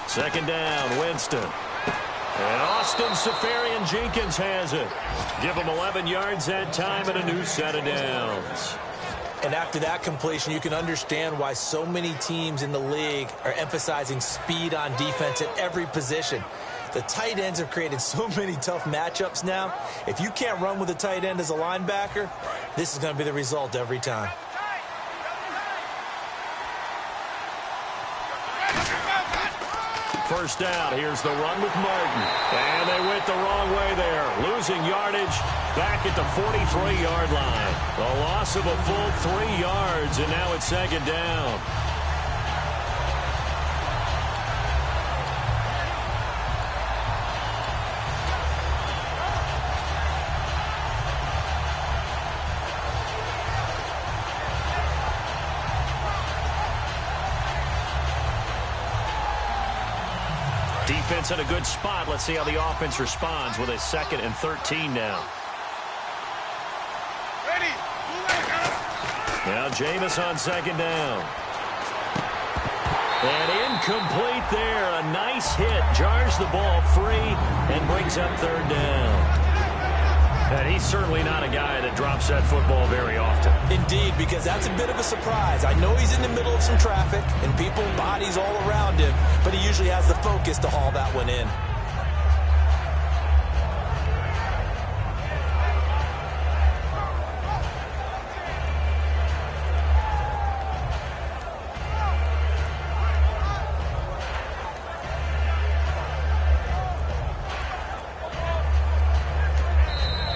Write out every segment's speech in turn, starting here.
Second down, Winston. And Austin Seferian-Jenkins has it. Give him 11 yards that time and a new set of downs. And after that completion, you can understand why so many teams in the league are emphasizing speed on defense at every position. The tight ends have created so many tough matchups now. If you can't run with a tight end as a linebacker, this is going to be the result every time. First down, here's the run with Martin. And they went the wrong way there. Losing yardage back at the 43-yard line. A loss of a full 3 yards, and now it's second down. Defense in a good spot. Let's see how the offense responds with a 2nd and 13 now. Ready. Now Jameis on second down. And incomplete there. A nice hit. Jars the ball free and brings up third down. And he's certainly not a guy that drops that football very often. Indeed, because that's a bit of a surprise. I know he's in the middle of some traffic and people, bodies all around him, but he usually has the focus to haul that one in.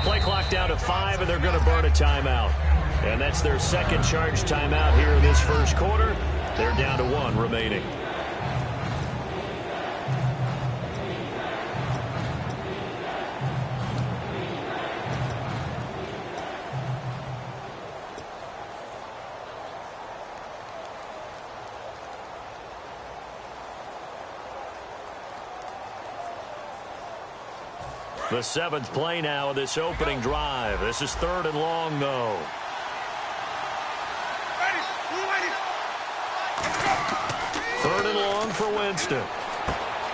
Play clock down to 5, and they're going to burn a timeout. And that's their second charge timeout here in this first quarter. They're down to 1 remaining. The 7th play now of this opening drive. This is 3rd and long, though. Third and long for Winston.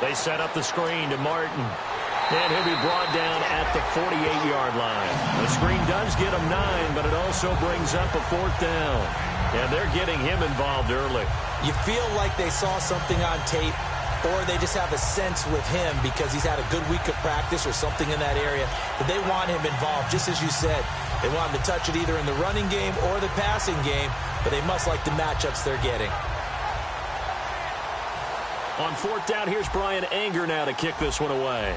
They set up the screen to Martin. And he'll be brought down at the 48-yard line. The screen does get him 9, but it also brings up a 4th down. And they're getting him involved early. You feel like they saw something on tape, or they just have a sense with him because he's had a good week of practice or something in that area that they want him involved. Just as you said, they want him to touch it either in the running game or the passing game, but they must like the matchups they're getting. On 4th down, here's Brian Anger now to kick this one away.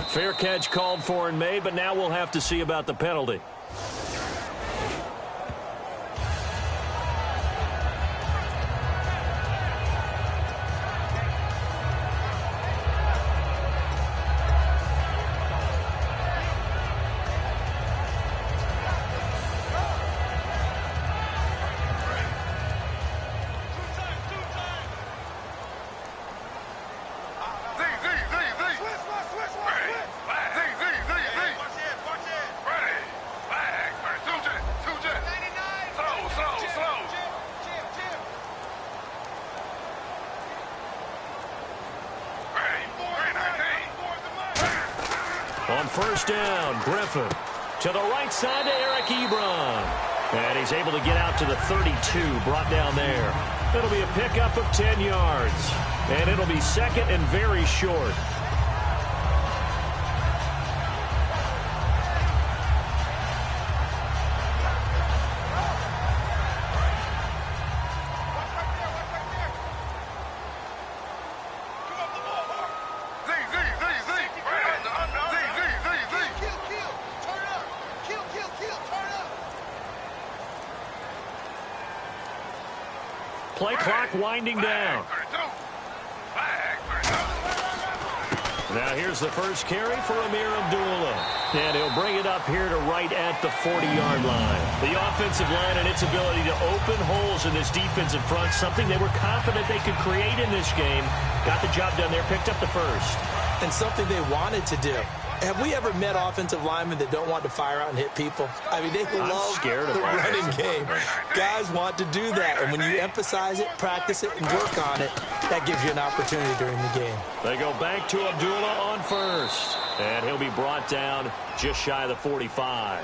Fair catch called for and made, but now we'll have to see about the penalty. On first down, Griffin to the right side to Eric Ebron. And he's able to get out to the 32, brought down there. It'll be a pickup of 10 yards. And it'll be 2nd and very short. Play clock winding down. Now here's the first carry for Ameer Abdullah. And he'll bring it up here to right at the 40-yard line. The offensive line and its ability to open holes in this defensive front, something they were confident they could create in this game. Got the job done there, picked up the first. And something they wanted to do. Have we ever met offensive linemen that don't want to fire out and hit people? I mean, they love the running game. Guys want to do that. And when you emphasize it, practice it, and work on it, that gives you an opportunity during the game. They go back to Abdullah on first. And he'll be brought down just shy of the 45.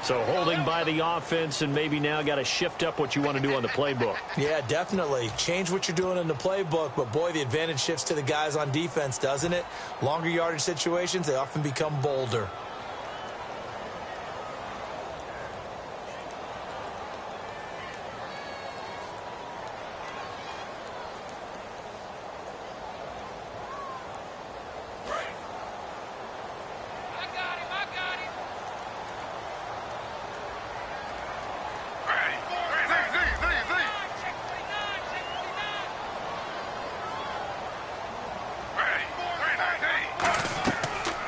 So holding by the offense, and maybe now got to shift up what you want to do on the playbook. Yeah, definitely. Change what you're doing in the playbook, but boy, the advantage shifts to the guys on defense, doesn't it? Longer yardage situations, they often become bolder.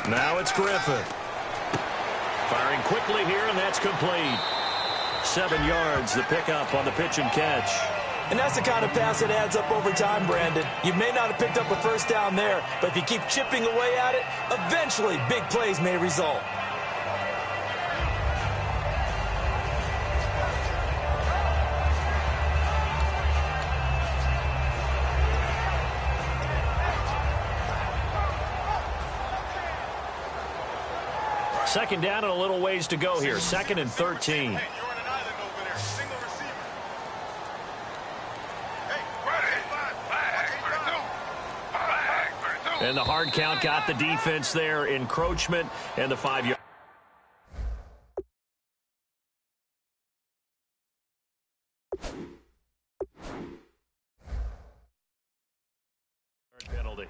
Now it's Griffin. Firing quickly here, and that's complete. 7 yards, the pickup on the pitch and catch. And that's the kind of pass that adds up over time, Brandon. You may not have picked up a first down there, but if you keep chipping away at it, eventually big plays may result. Second down and a little ways to go here. 2nd and 13. And the hard count got the defense there. Encroachment and the 5-yard. Penalty.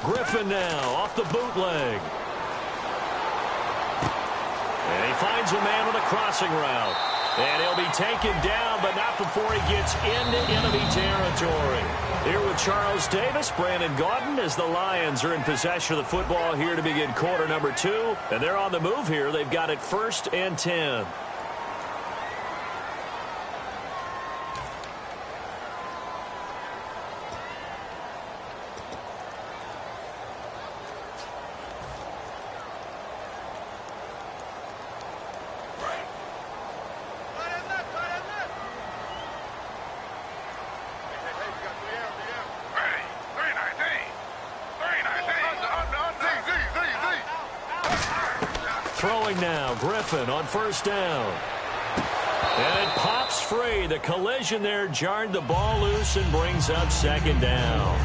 Griffin now off the bootleg. And he finds a man on a crossing route. And he'll be taken down, but not before he gets into enemy territory. Here with Charles Davis, Brandon Gaudin, as the Lions are in possession of the football here to begin quarter number 2. And they're on the move here. They've got it 1st and 10. Throwing now, Griffin on 1st down. And it pops free. The collision there jarred the ball loose and brings up 2nd down.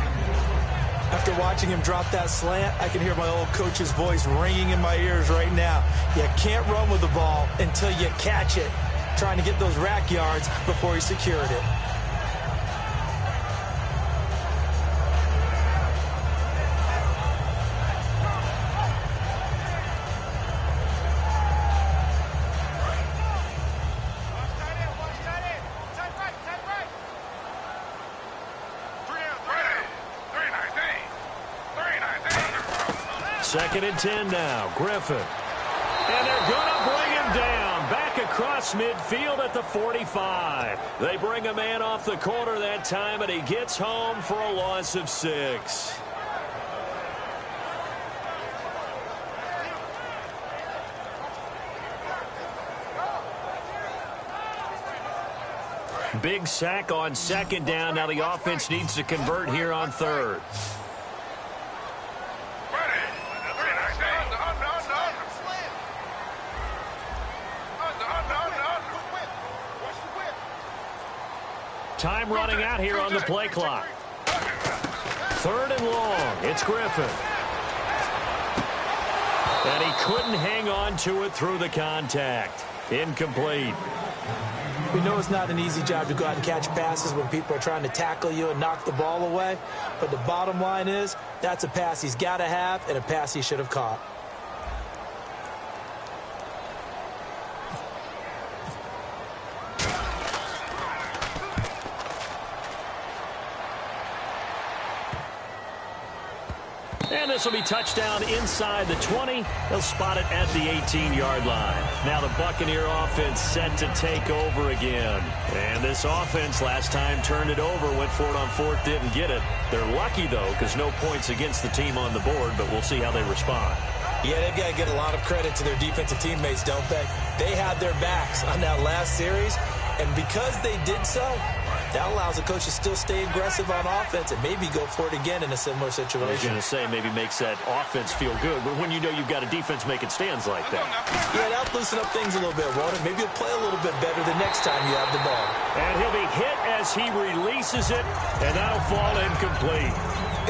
After watching him drop that slant, I can hear my old coach's voice ringing in my ears right now. You can't run with the ball until you catch it. Trying to get those rack yards before he secured it. Second and 10 now, Griffin. And they're going to bring him down. Back across midfield at the 45. They bring a man off the corner that time, and he gets home for a loss of 6. Big sack on 2nd down. Now the offense needs to convert here on 3rd. Time running out here on the play clock. 3rd and long. It's Griffin. And he couldn't hang on to it through the contact. Incomplete. We know it's not an easy job to go out and catch passes when people are trying to tackle you and knock the ball away. But the bottom line is, that's a pass he's got to have and a pass he should have caught. And this will be touchdown inside the 20. They'll spot it at the 18-yard line. Now the Buccaneer offense set to take over again. And this offense last time turned it over, went for it on fourth, didn't get it. They're lucky, though, because no points against the team on the board, but we'll see how they respond. Yeah, they've got to get a lot of credit to their defensive teammates, don't they? They had their backs on that last series, and because they did so, that allows the coach to still stay aggressive on offense and maybe go for it again in a similar situation. I was going to say, maybe makes that offense feel good, but when you know you've got a defense making stands like that. Yeah, that'll loosen up things a little bit, won't it? Maybe you'll play a little bit better the next time you have the ball. And he'll be hit as he releases it, and that'll fall incomplete.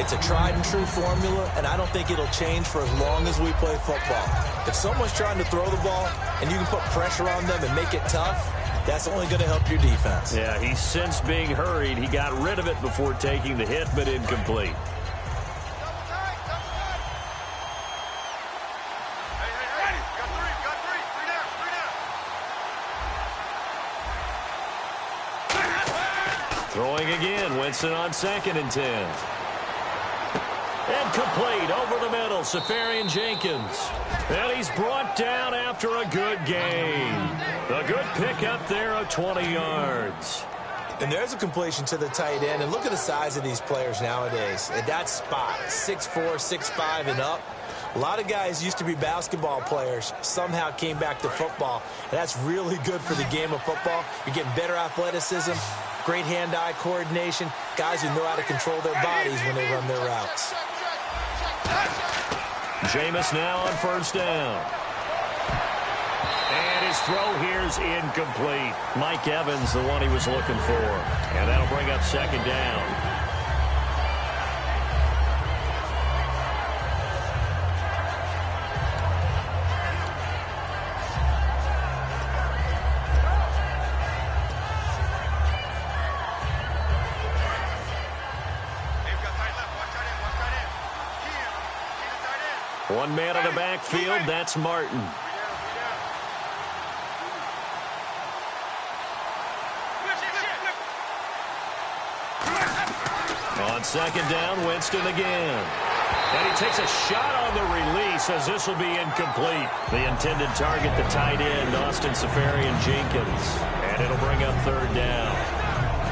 It's a tried-and-true formula, and I don't think it'll change for as long as we play football. If someone's trying to throw the ball and you can put pressure on them and make it tough, that's only going to help your defense. Yeah, he's since being hurried. He got rid of it before taking the hit, but incomplete. Throwing again, Winston on 2nd and 10. Incomplete over the middle, Safarian Jenkins. And he's brought down after a good gain. A good pickup there of 20 yards. And there's a completion to the tight end. And look at the size of these players nowadays. At that spot, 6'4", 6'5", and up. A lot of guys used to be basketball players, somehow came back to football. And that's really good for the game of football. You're getting better athleticism, great hand-eye coordination, guys who know how to control their bodies when they run their routes. Jameis now on 1st down. And his throw here's incomplete. Mike Evans, the one he was looking for. And that'll bring up 2nd down. One man in the backfield, that's Martin. On 2nd down, Winston again. And he takes a shot on the release as this will be incomplete. The intended target, the tight end, Austin Safarian Jenkins. And it'll bring up 3rd down.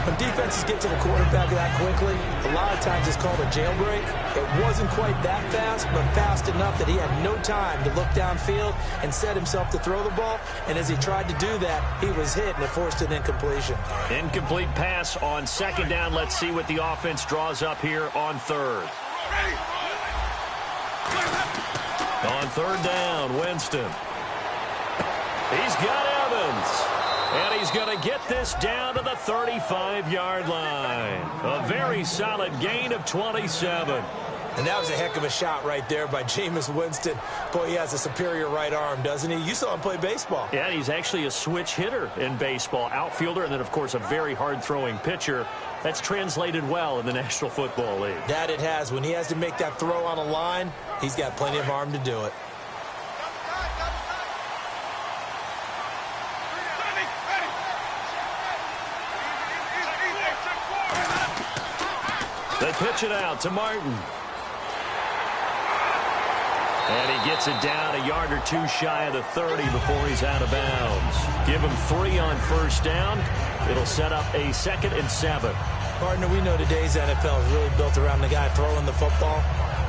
When defenses get to the quarterback that quickly, a lot of times it's called a jailbreak. It wasn't quite that fast, but fast enough that he had no time to look downfield and set himself to throw the ball. And as he tried to do that, he was hit, and it forced an incompletion. Incomplete pass on 2nd down. Let's see what the offense draws up here on 3rd. On 3rd down, Winston. He's got Evans. And he's going to get this down to the 35-yard line. A very solid gain of 27. And that was a heck of a shot right there by Jameis Winston. Boy, he has a superior right arm, doesn't he? You saw him play baseball. Yeah, he's actually a switch hitter in baseball. Outfielder, and then, of course, a very hard-throwing pitcher. That's translated well in the National Football League. That it has. When he has to make that throw on a line, he's got plenty of arm to do it. They pitch it out to Martin. And he gets it down a yard or two shy of the 30 before he's out of bounds. Give him 3 on 1st down. It'll set up a 2nd and 7. Partner, we know today's NFL is really built around the guy throwing the football.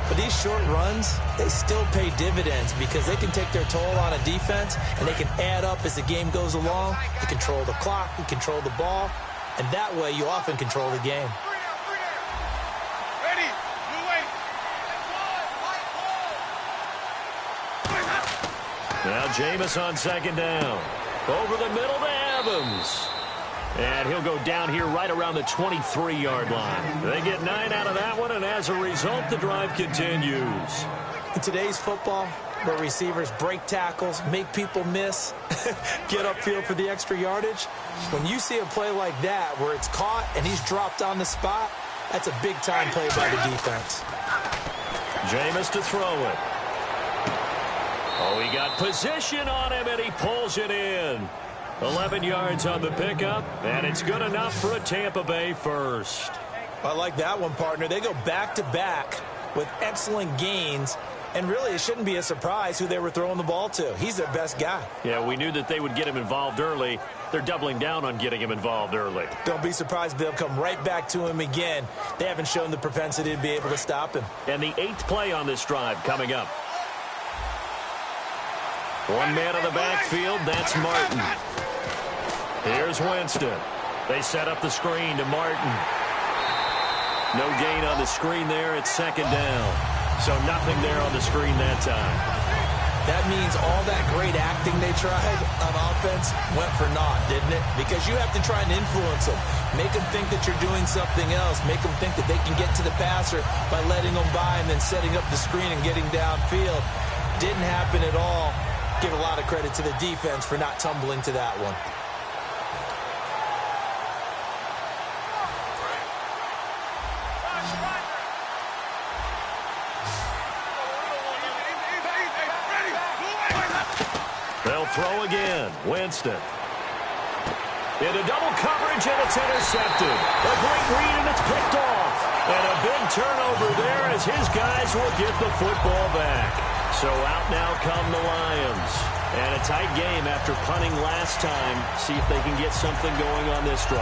But these short runs, they still pay dividends because they can take their toll on a defense and they can add up as the game goes along. You control the clock, you control the ball, and that way you often control the game. Now Jameis on 2nd down. Over the middle to Evans. And he'll go down here right around the 23-yard line. They get 9 out of that one, and as a result, the drive continues. In today's football, where receivers break tackles, make people miss, get upfield for the extra yardage. When you see a play like that where it's caught and he's dropped on the spot, that's a big-time play by the defense. Jameis to throw it. Oh, he got position on him, and he pulls it in. 11 yards on the pickup, and it's good enough for a Tampa Bay first. I like that one, partner. They go back-to-back with excellent gains, and really it shouldn't be a surprise who they were throwing the ball to. He's their best guy. Yeah, we knew that they would get him involved early. They're doubling down on getting him involved early. Don't be surprised if they'll come right back to him again. They haven't shown the propensity to be able to stop him. And the 8th play on this drive coming up. One man in the backfield, that's Martin. Here's Winston. They set up the screen to Martin. No gain on the screen there. It's second down. So nothing there on the screen that time. That means all that great acting they tried on offense went for naught, didn't it? Because you have to try and influence them. Make them think that you're doing something else. Make them think that they can get to the passer by letting them by and then setting up the screen and getting downfield. Didn't happen at all. Give a lot of credit to the defense for not tumbling to that one. They'll throw again. Winston. Into double coverage, and it's intercepted. A great read, and it's picked off. And a big turnover there as his guys will get the football back. So out now come the Lions. And a tight game after punting last time. See if they can get something going on this drive.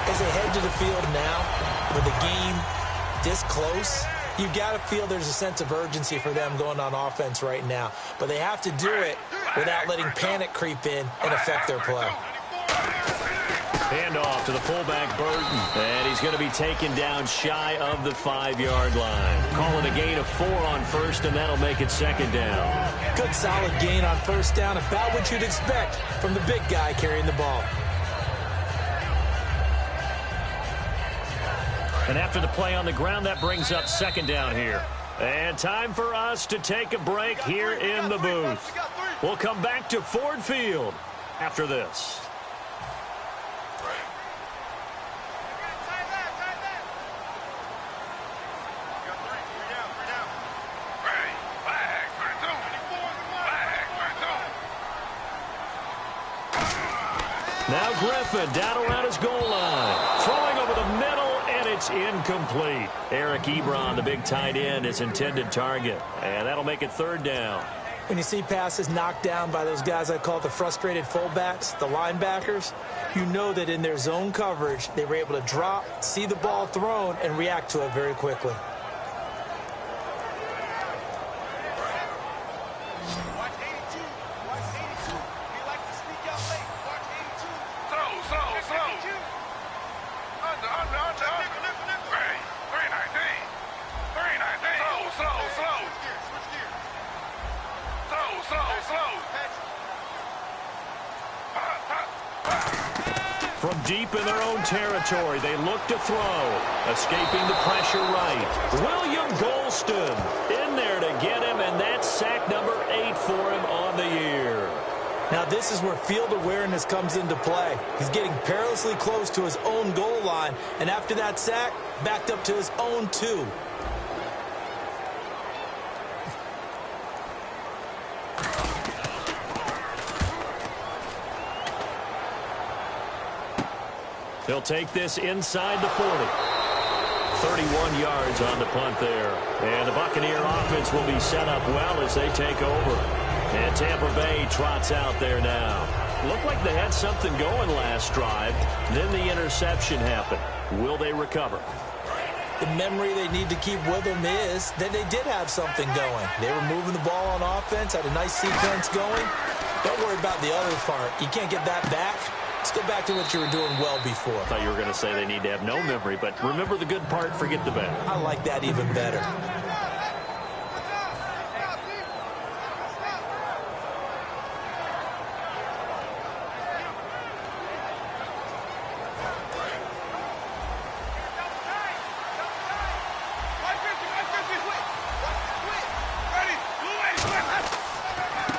As they head to the field now, with the game this close, you got to feel there's a sense of urgency for them going on offense right now. But they have to do it without letting panic creep in and affect their play. Handoff to the fullback, Burton. And he's going to be taken down shy of the 5-yard line. Call it a gain of 4 on first, and that'll make it second down. Good solid gain on first down, about what you'd expect from the big guy carrying the ball. And after the play on the ground, that brings up second down here. And time for us to take a break here in the booth. We'll come back to Ford Field after this. Now Griffin down around his goal line. Throwing over the middle, and it's incomplete. Eric Ebron, the big tight end, is intended target. And that'll make it third down. When you see passes knocked down by those guys I call the frustrated fullbacks, the linebackers, you know that in their zone coverage, they were able to drop, see the ball thrown, and react to it very quickly. From deep in their own territory, they look to throw. Escaping the pressure right. William Golston in there to get him, and that's sack number 8 for him on the year. Now this is where field awareness comes into play. He's getting perilously close to his own goal line, and after that sack, backed up to his own 2. He'll take this inside the 40. 31 yards on the punt there. And the Buccaneer offense will be set up well as they take over. And Tampa Bay trots out there now. Looked like they had something going last drive. Then the interception happened. Will they recover? The memory they need to keep with them is that they did have something going. They were moving the ball on offense, had a nice sequence going. Don't worry about the other part. You can't get that back. Let's go back to what you were doing well before. I thought you were going to say they need to have no memory, but remember the good part, forget the bad. I like that even better.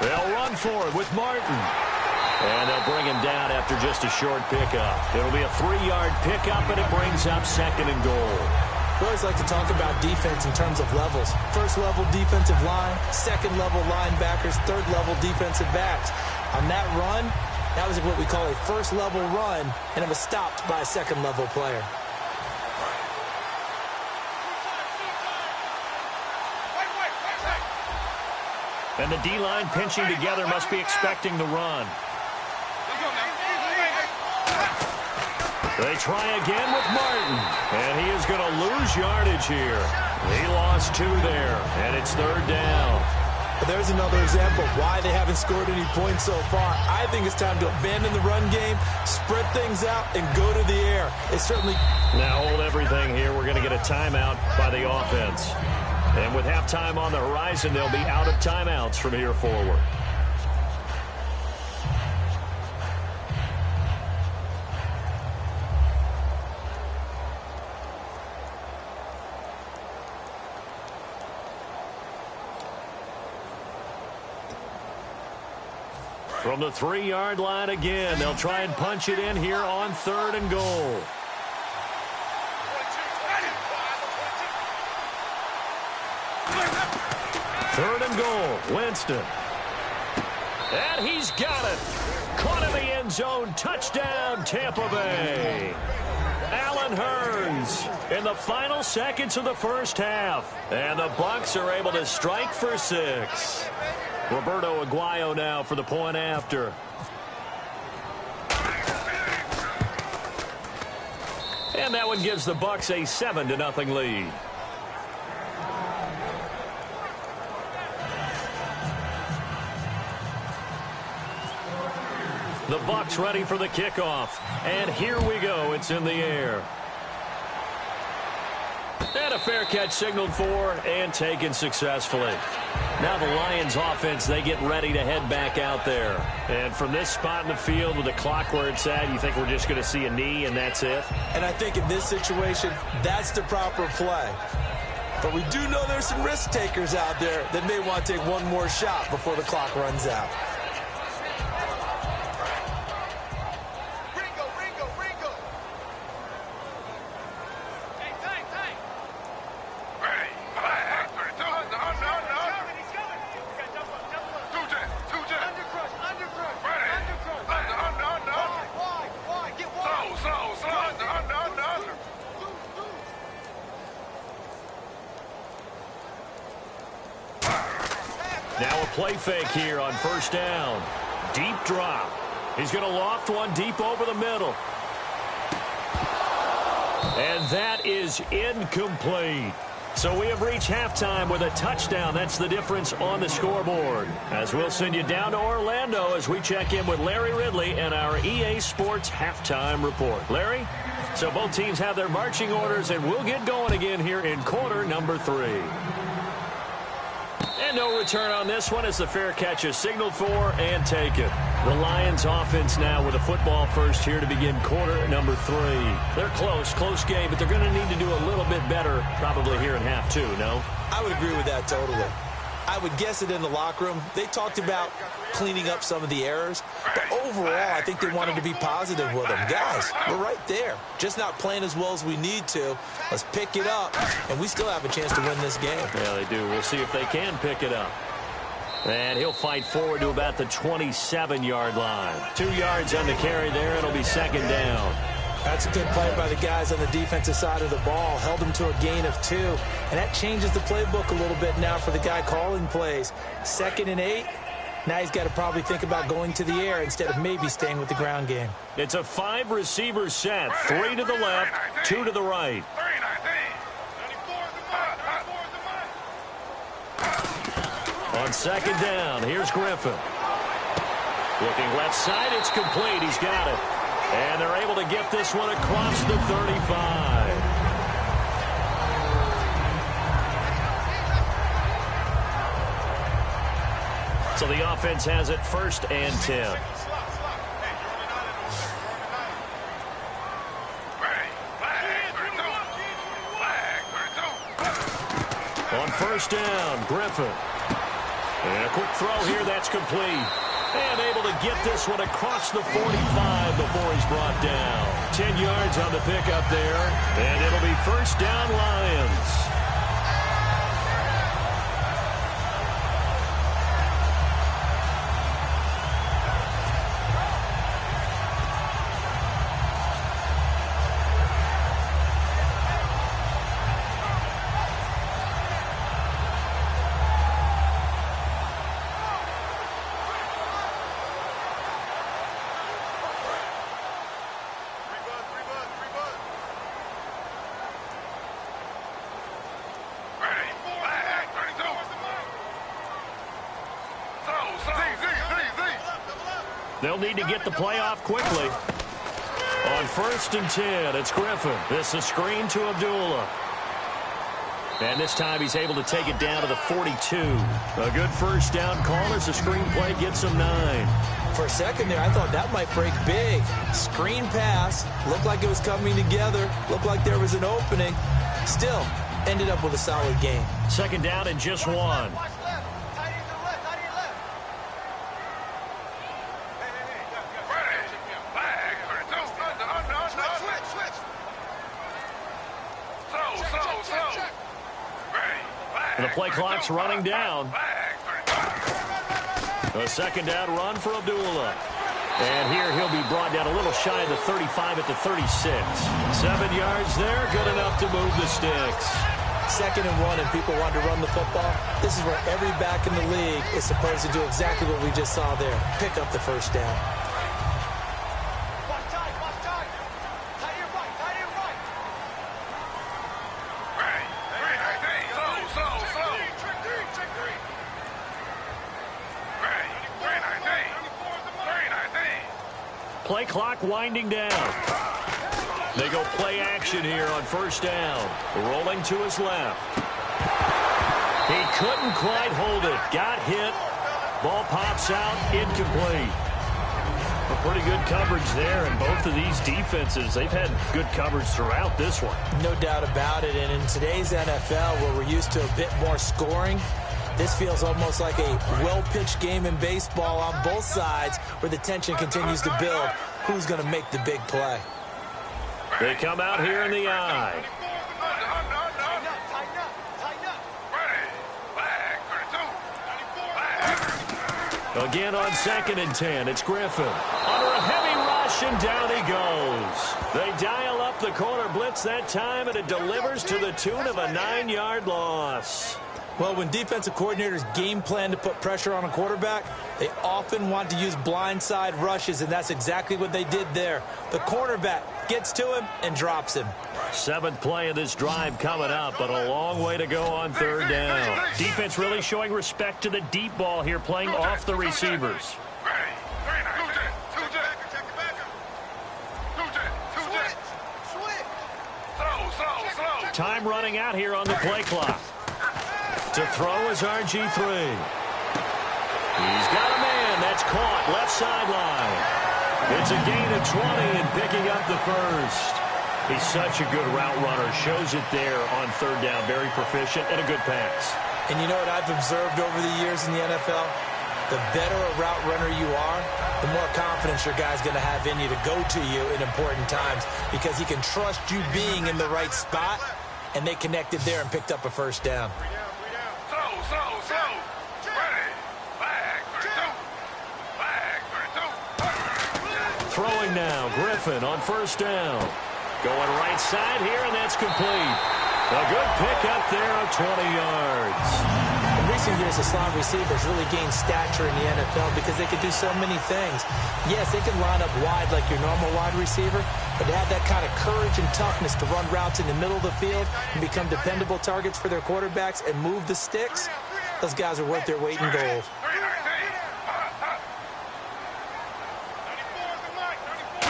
They'll run for it with Martin. And they'll bring him down after just a short pickup. It'll be a 3-yard pickup, and it brings up 2nd and goal. We always like to talk about defense in terms of levels. First-level defensive line, second-level linebackers, third-level defensive backs. On that run, that was what we call a first-level run, and it was stopped by a second-level player. And the D-line pinching together must be expecting the run. They try again with Martin, and he is going to lose yardage here. He lost 2 there, and it's 3rd down. But there's another example of why they haven't scored any points so far. I think it's time to abandon the run game, spread things out, and go to the air. It's certainly... Now hold everything here. We're going to get a timeout by the offense. And with halftime on the horizon, they'll be out of timeouts from here forward. From the 3-yard line again, they'll try and punch it in here on 3rd and goal. Third and goal, Winston. And he's got it. Caught in the end zone. Touchdown, Tampa Bay. Allen Hurns in the final seconds of the first half. And the Bucs are able to strike for 6. Roberto Aguayo now for the point after. And that one gives the Bucs a 7-0 lead. The Bucs ready for the kickoff. And here we go. It's in the air. And a fair catch signaled for and taken successfully. Now the Lions offense, they get ready to head back out there. And from this spot in the field with the clock where it's at, you think we're just going to see a knee and that's it? And I think in this situation, that's the proper play. But we do know there's some risk takers out there that may want to take one more shot before the clock runs out. Now a play fake here on first down. Deep drop. He's going to loft one deep over the middle. And that is incomplete. So we have reached halftime with a touchdown. That's the difference on the scoreboard. As we'll send you down to Orlando as we check in with Larry Ridley and our EA Sports halftime report. Larry? So both teams have their marching orders, and we'll get going again here in quarter number 3. And no return on this one as the fair catch is signaled for and taken. The Lions offense now with a football first here to begin quarter number 3. They're close game, but they're going to need to do a little bit better probably here in half 2, no? I would agree with that totally. I would guess it in the locker room. They talked about cleaning up some of the errors, but overall, I think they wanted to be positive with them. Guys, we're right there. Just not playing as well as we need to. Let's pick it up, and we still have a chance to win this game. Yeah, they do. We'll see if they can pick it up. And he'll fight forward to about the 27-yard line. 2 yards on the carry there. It'll be second down. That's a good play by the guys on the defensive side of the ball. Held them to a gain of 2. And that changes the playbook a little bit now for the guy calling plays. 2nd and 8. Now he's got to probably think about going to the air instead of maybe staying with the ground game. It's a 5-receiver set. 3 to the left, 2 to the right. On second down, here's Griffin. Looking left side, it's complete. He's got it. And they're able to get this one across the 35. So the offense has it 1st and 10. On first down, Griffin. And a quick throw here, that's complete. And able to get this one across the 45 before he's brought down. 10 yards on the pickup there. And it'll be first down, Lions. They'll need to get the play off quickly. On 1st and 10, it's Griffin. This is screen to Abdullah. And this time he's able to take it down to the 42. A good first down call as the screen play gets him 9. For a second there, I thought that might break big. Screen pass. Looked like it was coming together. Looked like there was an opening. Still, ended up with a solid game. Second down and just 1. The play clock's running down. A second down run for Abdullah. And here he'll be brought down a little shy of the 35 at the 36. 7 yards there, good enough to move the sticks. 2nd and 1 and people want to run the football. This is where every back in the league is supposed to do exactly what we just saw there. Pick up the first down. Play clock winding down. They go play action here on first down. Rolling to his left. He couldn't quite hold it. Got hit. Ball pops out. Incomplete. A pretty good coverage there, and both of these defenses, they've had good coverage throughout this one. No doubt about it, and in today's NFL, where we're used to a bit more scoring, this feels almost like a well-pitched game in baseball on both sides where the tension continues to build. Who's going to make the big play? They come out here in the eye. Again on 2nd and 10, it's Griffin. Under a heavy rush, and down he goes. They dial up the corner blitz that time, and it delivers to the tune of a 9-yard loss. Well, when defensive coordinators game plan to put pressure on a quarterback, they often want to use blindside rushes, and that's exactly what they did there. The cornerback gets to him and drops him. 7th play of this drive coming up, but a long way to go on 3rd down. Defense really showing respect to the deep ball here, playing off the receivers. Time running out here on the play clock. To throw is RG3. He's got a man. That's caught. Left sideline. It's a gain of 20 and picking up the first. He's such a good route runner. Shows it there on 3rd down. Very proficient and a good pass. And you know what I've observed over the years in the NFL? The better a route runner you are, the more confidence your guy's going to have in you to go to you in important times because he can trust you being in the right spot, and they connected there and picked up a first down. Throwing now, Griffin on 1st down. Going right side here, and that's complete. A good pick up there of 20 yards. In recent years, the slot receivers really gained stature in the NFL because they could do so many things. Yes, they can line up wide like your normal wide receiver, but to have that kind of courage and toughness to run routes in the middle of the field and become dependable targets for their quarterbacks and move the sticks, those guys are worth their weight in gold.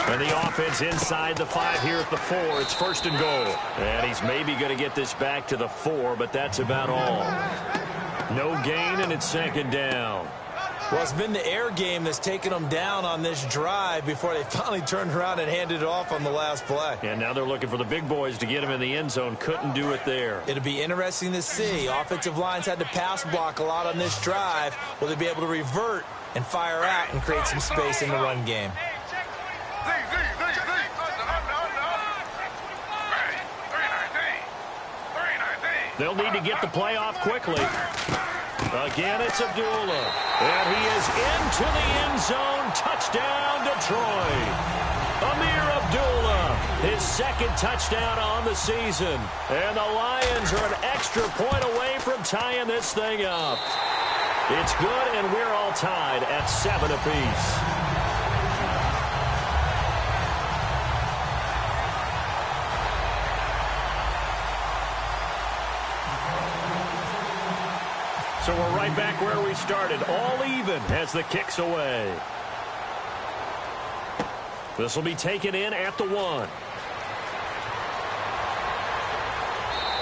And the offense inside the 5 here at the 4. It's 1st and goal. And he's maybe going to get this back to the 4, but that's about all. No gain, and it's 2nd down. Well, it's been the air game that's taken them down on this drive before they finally turned around and handed it off on the last play. And now they're looking for the big boys to get him in the end zone. Couldn't do it there. It'll be interesting to see. Offensive lines had to pass block a lot on this drive. Will they be able to revert and fire out and create some space in the run game? They'll need to get the play off quickly. Again, it's Abdullah. And he is into the end zone. Touchdown, Detroit. Amir Abdullah, his second touchdown on the season. And the Lions are an extra point away from tying this thing up. It's good, and we're all tied at 7 apiece. So we're right back where we started, all even as the kick's away. This will be taken in at the 1.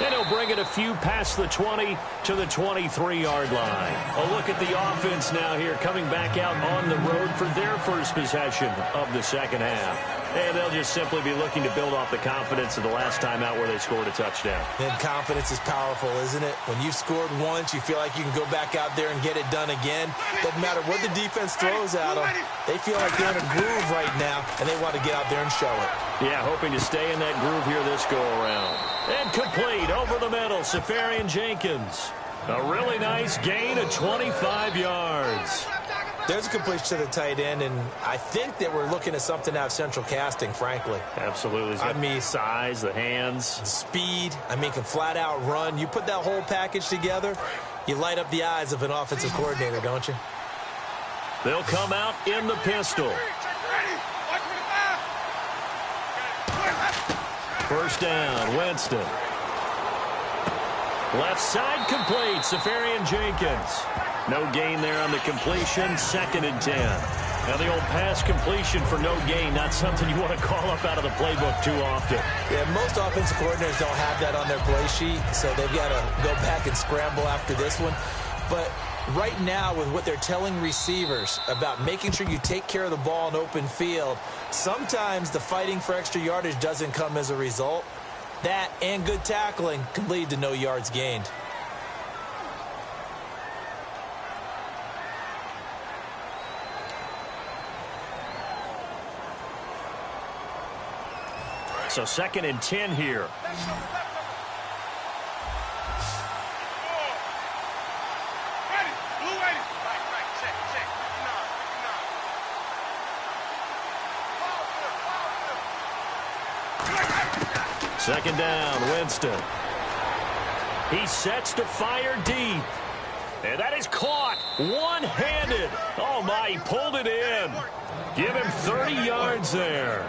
And he'll bring it a few past the 20 to the 23-yard line. A look at the offense now here, coming back out on the road for their first possession of the second half. And they'll just simply be looking to build off the confidence of the last time out where they scored a touchdown. And confidence is powerful, isn't it? When you've scored once, you feel like you can go back out there and get it done again. Doesn't matter what the defense throws at them. They feel like they're in a groove right now, and they want to get out there and show it. Yeah, hoping to stay in that groove here this go-around. And complete over the middle, Safarian Jenkins. A really nice gain of 25 yards. There's a completion to the tight end, and I think that we're looking at something out of central casting, frankly. Absolutely. I mean, size, the hands. Speed. I mean, can flat out run. You put that whole package together, you light up the eyes of an offensive coordinator, don't you? They'll come out in the pistol. First down, Winston. Left side complete, Safarian Jenkins. No gain there on the completion, 2nd and 10. Now the old pass completion for no gain, not something you want to call up out of the playbook too often. Yeah, most offensive coordinators don't have that on their play sheet, so they've got to go back and scramble after this one. But right now, with what they're telling receivers about making sure you take care of the ball in open field, sometimes the fighting for extra yardage doesn't come as a result. That and good tackling can lead to no yards gained. So 2nd and 10 here. Second down, Winston. He sets to fire deep. And that is caught one-handed. Oh, my, he pulled it in. Give him 30 yards there.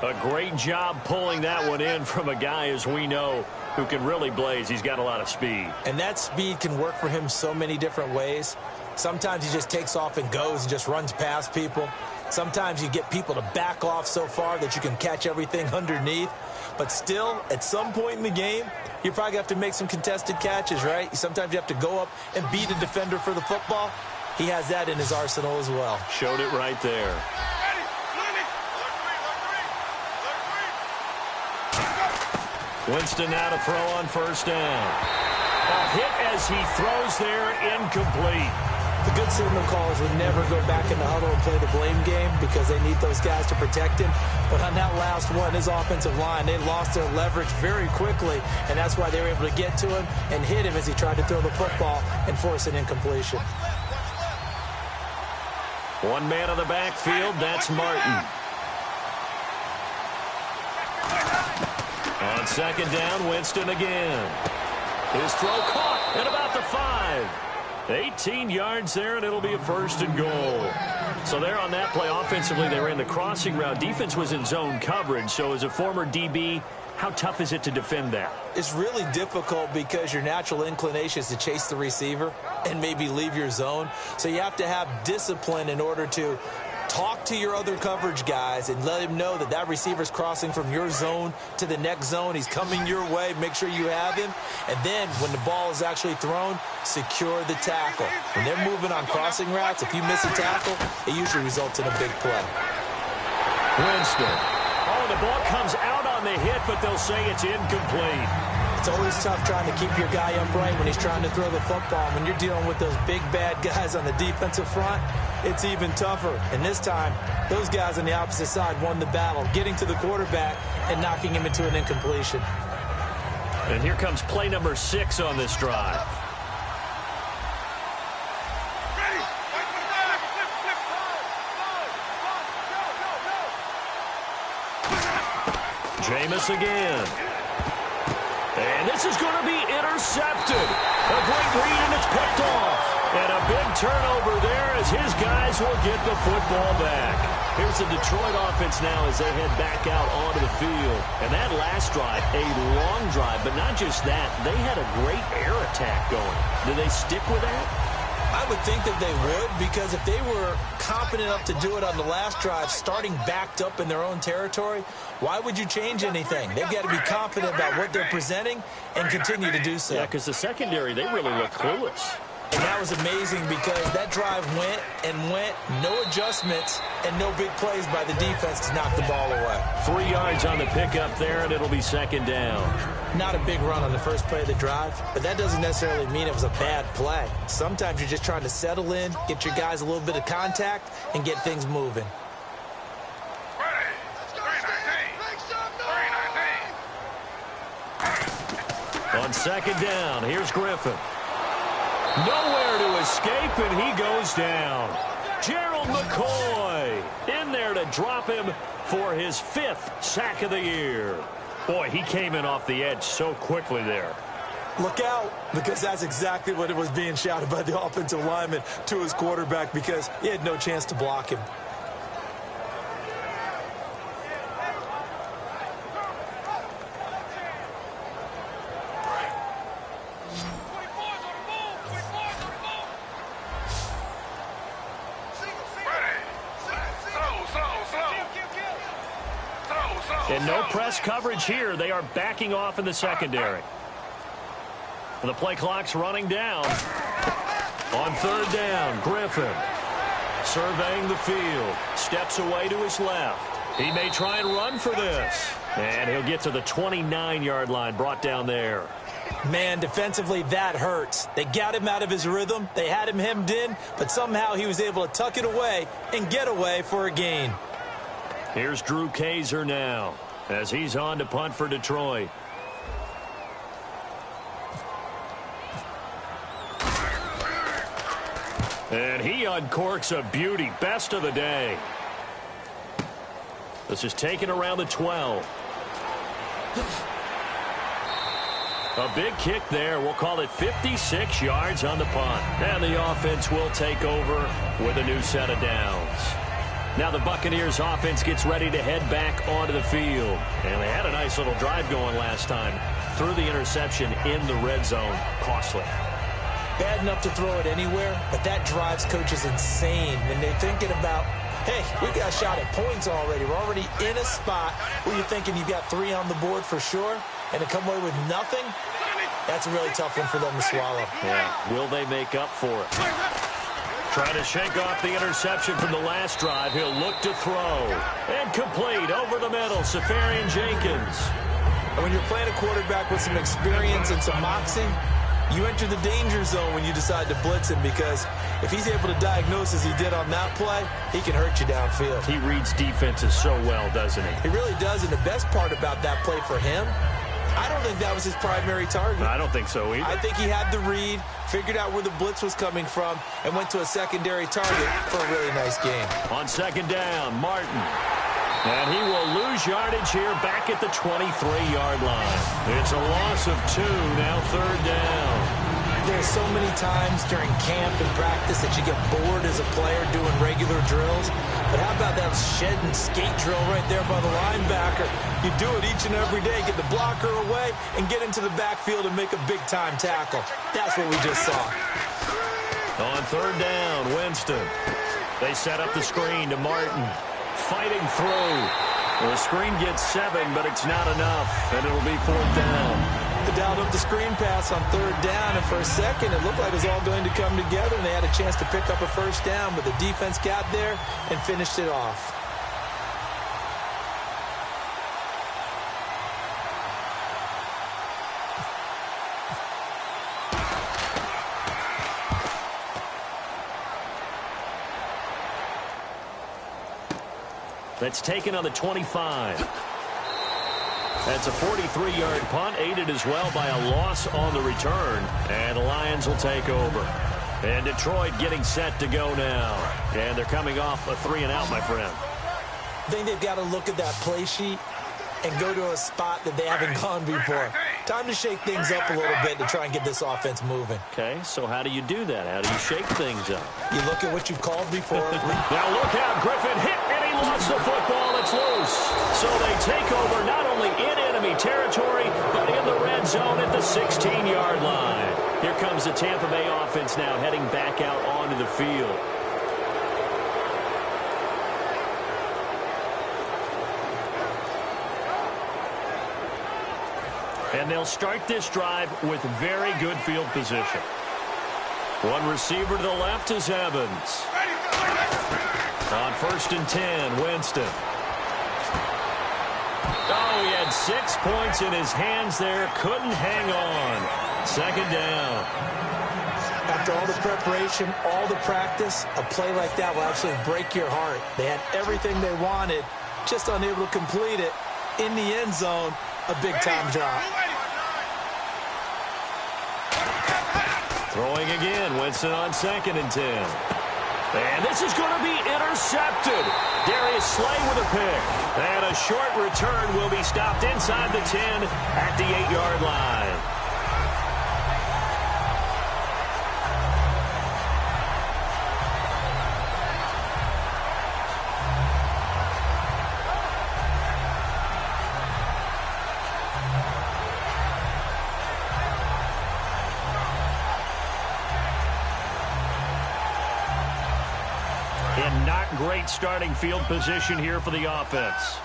A great job pulling that one in from a guy, as we know, who can really blaze. He's got a lot of speed. And that speed can work for him so many different ways. Sometimes he just takes off and goes and just runs past people. Sometimes you get people to back off so far that you can catch everything underneath. But still, at some point in the game, you probably have to make some contested catches, right? Sometimes you have to go up and beat a defender for the football. He has that in his arsenal as well. Showed it right there. Winston now to throw on first down. A hit as he throws there, incomplete. The good signal callers would never go back in the huddle and play the blame game because they need those guys to protect him. But on that last one, his offensive line, they lost their leverage very quickly, and that's why they were able to get to him and hit him as he tried to throw the football and force an incompletion. One man on the backfield, that's Martin. On second down, Winston again. His throw caught at about the 5. 18 yards there, and it'll be a 1st and goal. So there on that play, offensively, they ran the crossing route. Defense was in zone coverage, so as a former DB, how tough is it to defend that? It's really difficult because your natural inclination is to chase the receiver and maybe leave your zone. So you have to have discipline in order to talk to your other coverage guys and let him know that that receiver's crossing from your zone to the next zone. He's coming your way. Make sure you have him. And then when the ball is actually thrown, secure the tackle. When they're moving on crossing routes, if you miss a tackle, it usually results in a big play. Winston. Oh, the ball comes out on the hit, but they'll say it's incomplete. It's always tough trying to keep your guy upright when he's trying to throw the football. When you're dealing with those big, bad guys on the defensive front, it's even tougher. And this time, those guys on the opposite side won the battle, getting to the quarterback and knocking him into an incompletion. And here comes play number 6 on this drive. Jameis again. And this is going to be intercepted. A great read, and it's picked off. And a big turnover there as his guys will get the football back. Here's the Detroit offense now as they head back out onto the field. And that last drive, a long drive, but not just that. They had a great air attack going. Do they stick with that? I would think that they would, because if they were confident enough to do it on the last drive, starting backed up in their own territory, why would you change anything? They've got to be confident about what they're presenting and continue to do so. Yeah, because the secondary, they really look clueless. And that was amazing because that drive went and went, no adjustments, and no big plays by the defense to knock the ball away. 3 yards on the pickup there, and it'll be second down. Not a big run on the first play of the drive, but that doesn't necessarily mean it was a bad play. Sometimes you're just trying to settle in, get your guys a little bit of contact, and get things moving. On second down, here's Griffin. Nowhere to escape, and he goes down. Gerald McCoy in there to drop him for his 5th sack of the year. Boy, he came in off the edge so quickly there. Look out, because that's exactly what it was being shouted by the offensive lineman to his quarterback, because he had no chance to block him. And no press coverage here. They are backing off in the secondary. The play clock's running down. On third down, Griffin surveying the field. Steps away to his left. He may try and run for this. And he'll get to the 29-yard line, brought down there. Man, defensively, that hurts. They got him out of his rhythm. They had him hemmed in, but somehow he was able to tuck it away and get away for a gain. Here's Drew Kaiser now as he's on to punt for Detroit. And he uncorks a beauty. Best of the day. This is taken around the 12. A big kick there. We'll call it 56 yards on the punt. And the offense will take over with a new set of downs. Now the Buccaneers offense gets ready to head back onto the field. And they had a nice little drive going last time. Threw the interception in the red zone. Costly. Bad enough to throw it anywhere, but that drives coaches insane when they're thinking about, hey, we got a shot at points already. We're already in a spot where you're thinking you've got 3 on the board for sure, and to come away with nothing, that's a really tough one for them to swallow. Yeah, will they make up for it? Trying to shake off the interception from the last drive. He'll look to throw. And complete over the middle. Safarian Jenkins. And when you're playing a quarterback with some experience and some moxie, you enter the danger zone when you decide to blitz him, because if he's able to diagnose as he did on that play, he can hurt you downfield. He reads defenses so well, doesn't he? He really does, and the best part about that play for him, I don't think that was his primary target. I don't think so either. I think he had the read, figured out where the blitz was coming from, and went to a secondary target for a really nice game. On second down, Martin. And he will lose yardage here back at the 23-yard line. It's a loss of 2, now third down. There's so many times during camp and practice that you get bored as a player doing regular drills. But how about that shed and skate drill right there by the linebacker? You do it each and every day, get the blocker away, and get into the backfield and make a big-time tackle. That's what we just saw. On third down, Winston. They set up the screen to Martin. Fighting through. The screen gets 7, but it's not enough, and it'll be 4th down. They dialed up the screen pass on 3rd down, and for a second, it looked like it was all going to come together, and they had a chance to pick up a 1st down, but the defense got there and finished it off. That's taken on the 25. That's a 43-yard punt, aided as well by a loss on the return. And the Lions will take over. And Detroit getting set to go now. And they're coming off a 3-and-out, my friend. I think they've got to look at that play sheet and go to a spot that they haven't gone before. Time to shake things up a little bit to try and get this offense moving. Okay, so how do you do that? How do you shake things up? You look at what you've called before. Now look out, Griffin hit, and he lost the football. It's loose. So they take over not only in enemy territory, but in the red zone at the 16-yard line. Here comes the Tampa Bay offense now heading back out onto the field. And they'll start this drive with very good field position. One receiver to the left is Evans. On 1st and 10, Winston. Oh, he had 6 points in his hands there. Couldn't hang on. 2nd down. After all the preparation, all the practice, a play like that will absolutely break your heart. They had everything they wanted, just unable to complete it. In the end zone, a big-time drop. Throwing again, Winston on 2nd and 10. And this is going to be intercepted. Darius Slay with a pick. And a short return will be stopped inside the 10 at the 8-yard line. And not great starting field position here for the offense.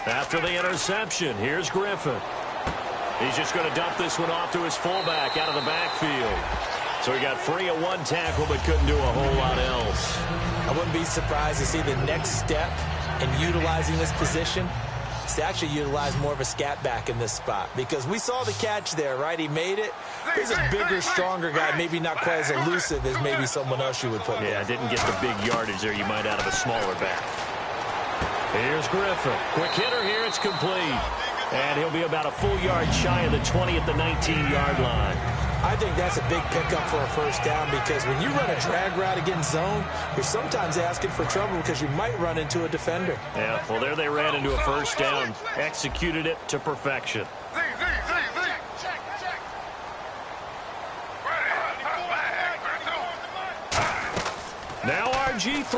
After the interception, here's Griffin. He's just going to dump this one off to his fullback out of the backfield. So he got free of 1 tackle but couldn't do a whole lot else. I wouldn't be surprised to see the next step in utilizing this position is to actually utilize more of a scat back in this spot, because we saw the catch there, right? He made it. He's a bigger, stronger guy, maybe not quite as elusive as maybe someone else you would put there. Yeah, didn't get the big yardage there you might out of a smaller back. Here's Griffin. Quick hitter here. It's complete. And he'll be about a full yard shy of the 20 at the 19-yard line. I think that's a big pickup for a 1st down, because when you run a drag route against zone, you're sometimes asking for trouble because you might run into a defender. Yeah, well, there they ran into a 1st down. Executed it to perfection. Now RG3,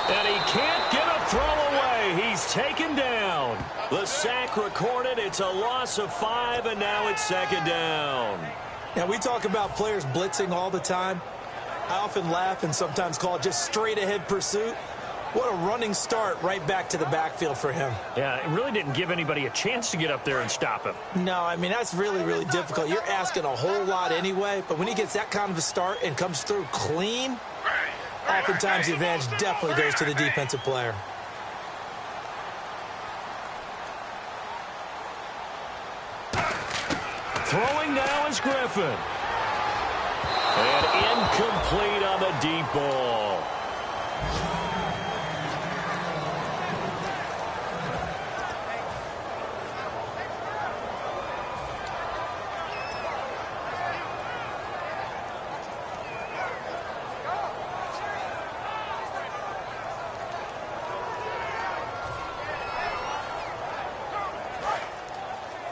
and he can't get a throw away. He's taken down. The sack recorded. It's a loss of 5, and now it's 2nd down. Now, we talk about players blitzing all the time. I often laugh and sometimes call it just straight-ahead pursuit. What a running start right back to the backfield for him. Yeah, it really didn't give anybody a chance to get up there and stop him. No, I mean, that's really, really difficult. You're asking a whole lot anyway, but when he gets that kind of a start and comes through clean, oftentimes the advantage definitely goes to the defensive player. Throwing now is Griffin. And incomplete on the deep ball.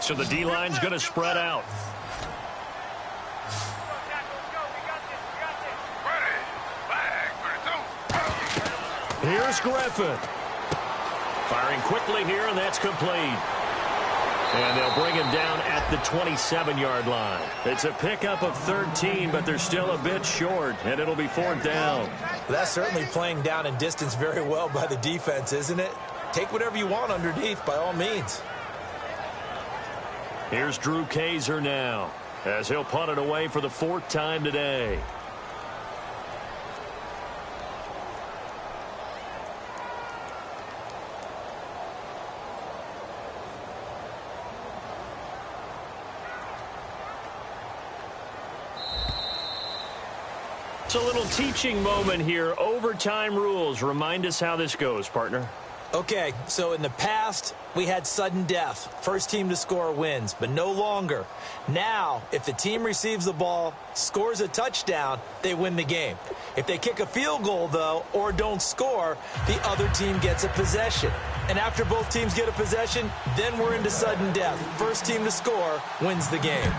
So the D-line's going to spread out. Here's Griffin. Firing quickly here, and that's complete. And they'll bring him down at the 27-yard line. It's a pickup of 13, but they're still a bit short, and it'll be 4th down. That's certainly playing down in distance very well by the defense, isn't it? Take whatever you want underneath, by all means. Here's Drew Kaiser now, as he'll punt it away for the 4th time today. It's a little teaching moment here. Overtime rules. Remind us how this goes, partner. Okay, so in the past, we had sudden death. First team to score wins, but no longer. Now, if the team receives the ball, scores a touchdown, they win the game. If they kick a field goal, though, or don't score, the other team gets a possession. And after both teams get a possession, then we're into sudden death. First team to score wins the game.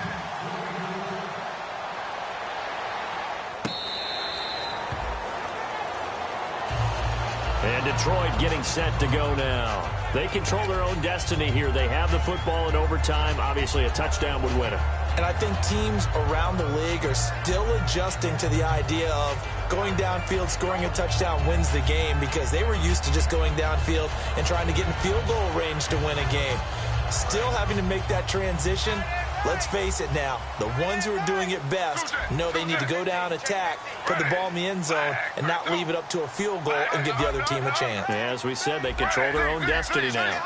And Detroit getting set to go now. They control their own destiny here. They have the football in overtime. Obviously, a touchdown would win it. And I think teams around the league are still adjusting to the idea of going downfield, scoring a touchdown wins the game, because they were used to just going downfield and trying to get in field goal range to win a game. Still having to make that transition. Let's face it now, the ones who are doing it best know they need to go down, attack, put the ball in the end zone, and not leave it up to a field goal and give the other team a chance. Yeah, as we said, they control their own destiny now.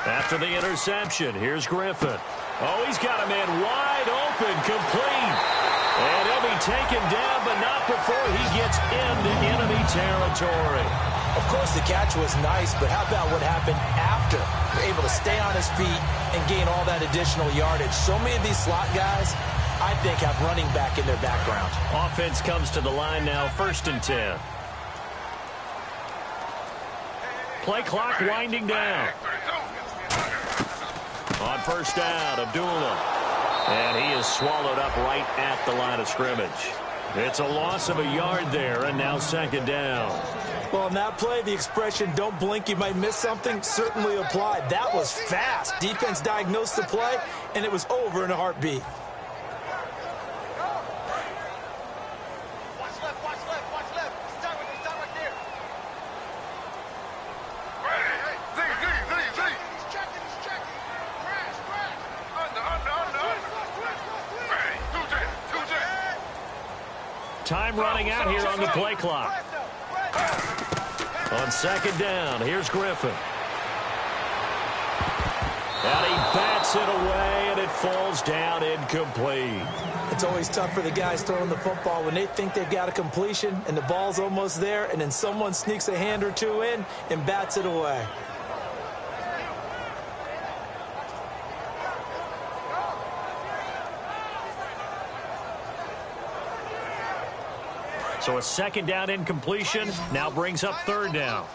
After the interception, here's Griffin. Oh, he's got a man wide open, complete. And he'll be taken down, but not before he gets into enemy territory. Of course, the catch was nice, but how about what happened after? Able to stay on his feet and gain all that additional yardage. So many of these slot guys, I think, have running back in their background. Offense comes to the line now, 1st and 10. Play clock winding down. On 1st down, Abdullah. And he is swallowed up right at the line of scrimmage. It's a loss of a yard there, and now 2nd down. Well, on that play, the expression, don't blink, you might miss something, certainly applied. That was fast. Defense diagnosed the play, and it was over in a heartbeat. Time running out here on the play clock. On 2nd down, here's Griffin. And he bats it away, and it falls down incomplete. It's always tough for the guys throwing the football when they think they've got a completion and the ball's almost there, and then someone sneaks a hand or two in and bats it away. So a 2nd down incompletion now brings up 3rd down.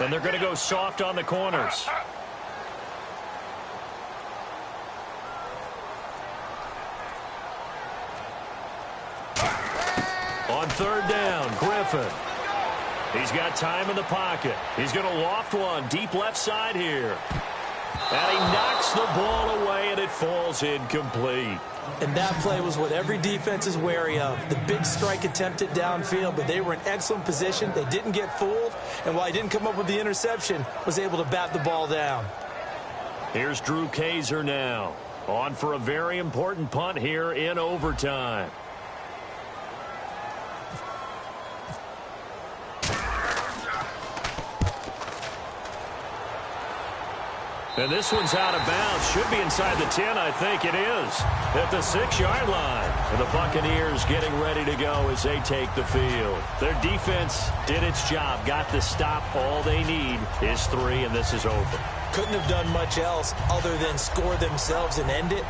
And they're going to go soft on the corners. On 3rd down, Griffin. He's got time in the pocket. He's going to loft one deep left side here. And he knocks the ball away, and it falls incomplete. And that play was what every defense is wary of. The big strike attempted downfield, but they were in excellent position. They didn't get fooled, and while he didn't come up with the interception, was able to bat the ball down. Here's Drew Kaiser now, on for a very important punt here in overtime. And this one's out of bounds. Should be inside the 10, I think it is. At the 6-yard line. And the Buccaneers getting ready to go as they take the field. Their defense did its job. Got the stop. All they need is 3, and this is over. couldn't have done much else other than score themselves and end it.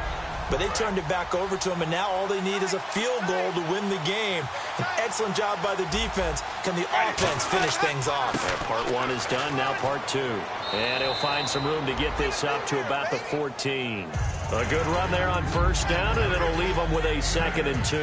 But they turned it back over to him, and now all they need is a field goal to win the game. An excellent job by the defense. Can the offense finish things off? Yeah, part one is done, now part two. And he'll find some room to get this up to about the 14. A good run there on first down, and it'll leave them with a 2nd and 2.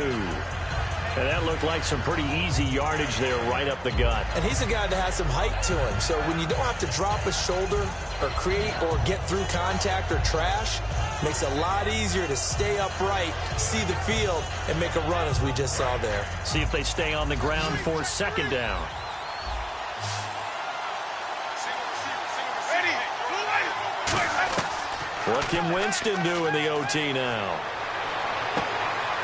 And that looked like some pretty easy yardage there right up the gut. And he's a guy that has some height to him. So when you don't have to drop a shoulder or create or get through contact or trash, makes it a lot easier to stay upright, see the field, and make a run as we just saw there. See if they stay on the ground for 2nd down. What can Winston do in the OT now?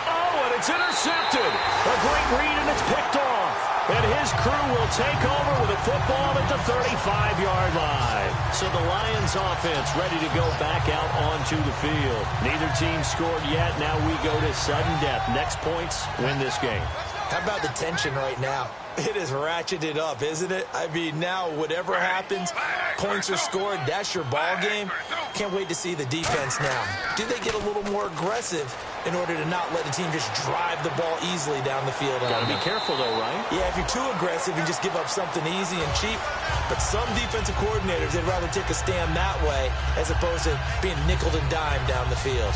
Oh, and it's intercepted. A great read, and it's picked off. And his crew will take over with a football at the 35-yard line. So the Lions offense ready to go back out onto the field. Neither team scored yet. Now we go to sudden death. Next points win this game. How about the tension right now? It is ratcheted up, isn't it? I mean, now whatever happens, points are scored, that's your ball game. Can't wait to see the defense now. Do they get a little more aggressive in order to not let the team just drive the ball easily down the field? Got to be careful, though, right? Yeah, if you're too aggressive, you just give up something easy and cheap. But some defensive coordinators, they'd rather take a stand that way as opposed to being nickel and dime down the field.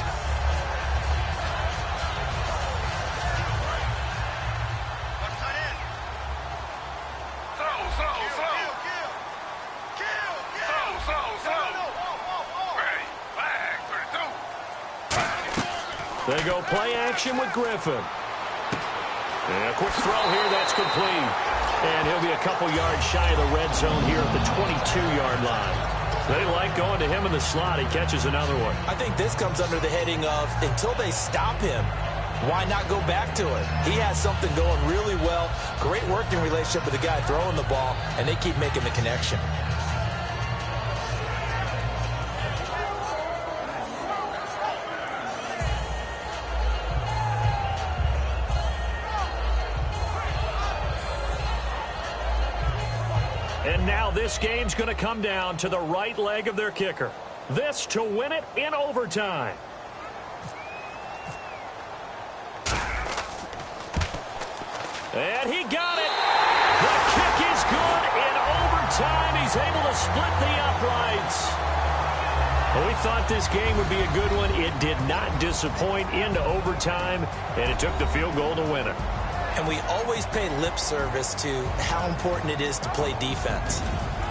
They go play action with Griffin. And a quick throw here, that's complete. And he'll be a couple yards shy of the red zone here at the 22-yard line. They like going to him in the slot. He catches another one. I think this comes under the heading of until they stop him, why not go back to it? He has something going really well. Great working relationship with the guy throwing the ball, and they keep making the connection. And now this game's going to come down to the right leg of their kicker. This to win it in overtime. And he got it. The kick is good in overtime. He's able to split the uprights. Well, we thought this game would be a good one. It did not disappoint into overtime, and it took the field goal to win it. And we always pay lip service to how important it is to play defense.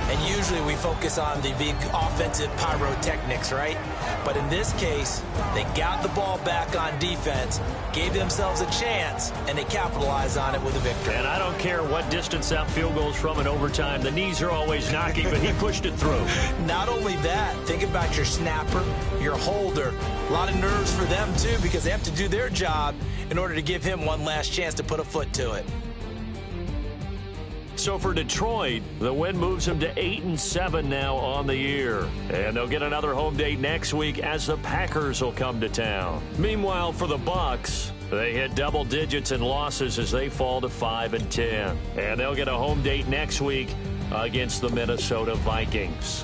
And usually we focus on the big offensive pyrotechnics, right? But in this case, they got the ball back on defense, gave themselves a chance, and they capitalized on it with a victory. And I don't care what distance that field goes from in overtime. The knees are always knocking, but he pushed it through. Not only that, think about your snapper, your holder. A lot of nerves for them, too, because they have to do their job in order to give him one last chance to put a foot to it. So for Detroit, the win moves them to 8-7 now on the year. And they'll get another home date next week as the Packers will come to town. Meanwhile, for the Bucs, they hit double digits in losses as they fall to 5-10. And they'll get a home date next week against the Minnesota Vikings.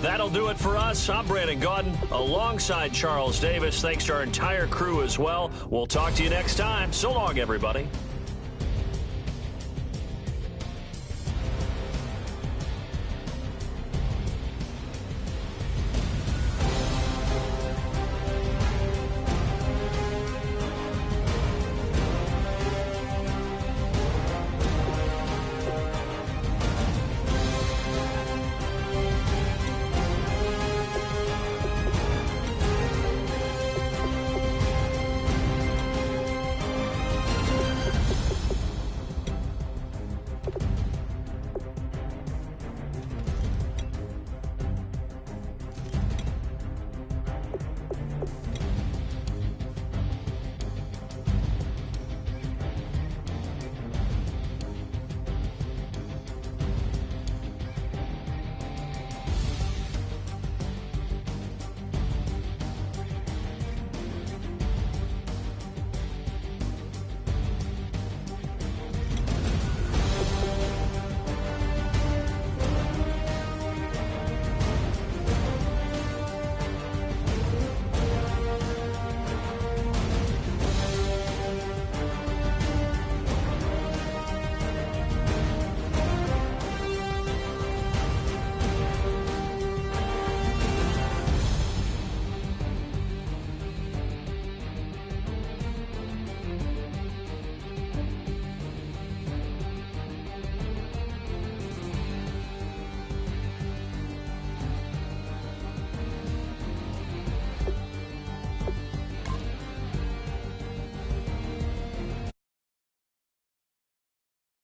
That'll do it for us. I'm Brandon Gaudin alongside Charles Davis. Thanks to our entire crew as well. We'll talk to you next time. So long, everybody.